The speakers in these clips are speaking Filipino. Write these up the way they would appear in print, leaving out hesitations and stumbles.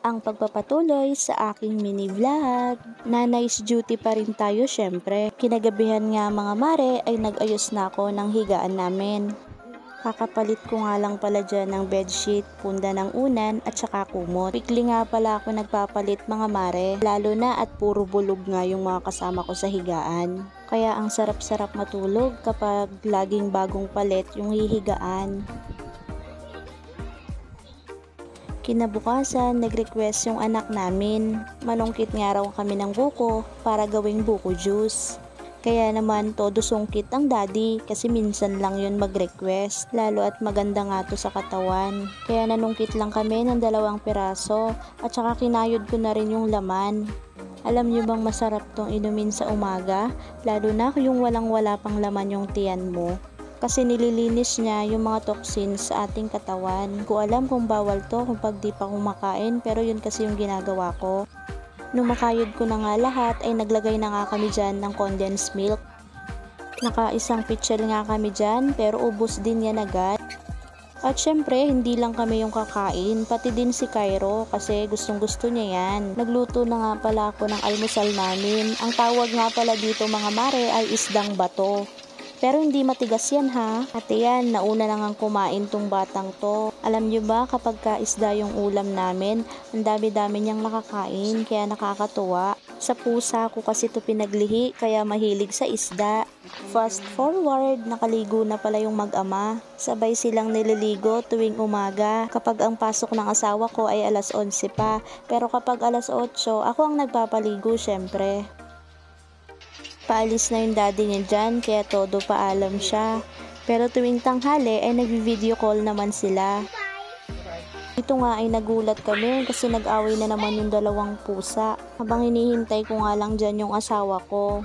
ang pagpapatuloy sa aking mini vlog. Nanay's duty pa rin tayo syempre. Kinagabihan nga mga mare ay nag-ayos na ako ng higaan namin. Kakapalit ko nga lang pala dyan ng bedsheet, punda ng unan at saka kumot. Weekly nga pala ako nagpapalit mga mare, lalo na at puro bulog nga yung mga kasama ko sa higaan. Kaya ang sarap-sarap matulog kapag laging bagong palit yung hihigaan. Kinabukasan, nag-request yung anak namin. Manungkit nga raw kami ng buko para gawing buko juice. Kaya naman todo sungkit ang daddy kasi minsan lang yun mag-request. Lalo at maganda nga to sa katawan. Kaya nanungkit lang kami ng 2 piraso at saka kinayod ko na rin yung laman. Alam nyo bang masarap tong inumin sa umaga? Lalo na yung walang-wala pang laman yung tiyan mo. Kasi nililinis niya yung mga toxins sa ating katawan. Ko alam kung bawal to kung pag di pa kumakain, pero yun kasi yung ginagawa ko. Nung makayod ko na nga lahat ay naglagay na nga kami dyan ng condensed milk. Naka-1 pitcher nga kami dyan pero ubos din yan agad. At syempre hindi lang kami yung kakain, pati din si Cairo kasi gustong gusto niya yan. Nagluto na nga pala ako ng almusal namin. Ang tawag nga pala dito mga mare ay isdang bato. Pero hindi matigas yan ha. At yan, nauna na ngang kumain tong batang to. Alam nyo ba kapag kaisda yung ulam namin, ang dami-dami niyang nakakain kaya nakakatuwa. Sa pusa ko kasi to pinaglihi kaya mahilig sa isda. Fast forward, nakaligo na pala yung mag-ama. Sabay silang nililigo tuwing umaga. Kapag ang pasok ng asawa ko ay alas 11 pa. Pero kapag alas 8, ako ang nagpapaligo syempre. Paalis na yung daddy niya dyan, kaya todo paalam siya. Pero tuwing tanghali ay nag-video call naman sila. Ito nga ay nagulat kami kasi nag-away na naman yung 2 pusa. Habang hinihintay ko nga lang dyan yung asawa ko.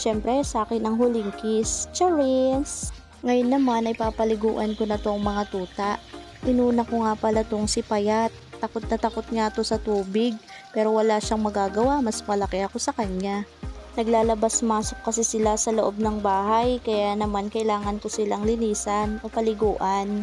Syempre sa akin ang huling kiss. Charis! Ngayon naman ay papaliguan ko na tong mga tuta. Inuna ko nga pala tong si Payat. Takot na takot nga to sa tubig. Pero wala siyang magagawa, mas malaki ako sa kanya. Naglalabas-masok kasi sila sa loob ng bahay, kaya naman kailangan ko silang linisan o paliguan.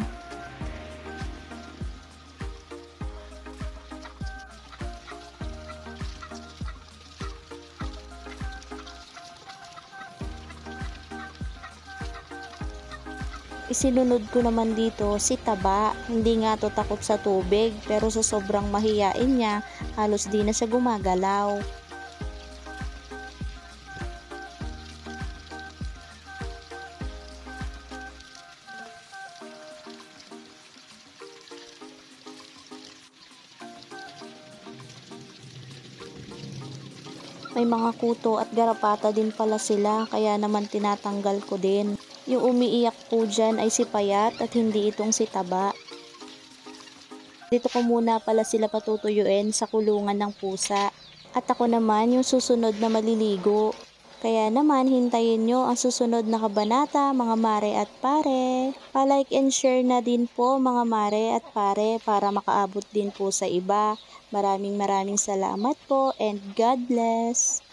Isinunod ko naman dito si Taba. Hindi nga to takot sa tubig, pero sa sobrang mahiyain niya, halos di na siya gumagalaw. May mga kuto at garapata din pala sila, kaya naman tinatanggal ko din. Yung umiiyak po dyan ay si Payat at hindi itong si Taba. Dito ko muna pala sila patutuyuin sa kulungan ng pusa. At ako naman yung susunod na maliligo. Kaya naman hintayin nyo ang susunod na kabanata mga mare at pare. Pa-like and share na din po mga mare at pare para makaabot din po sa iba. Maraming salamat po and God bless.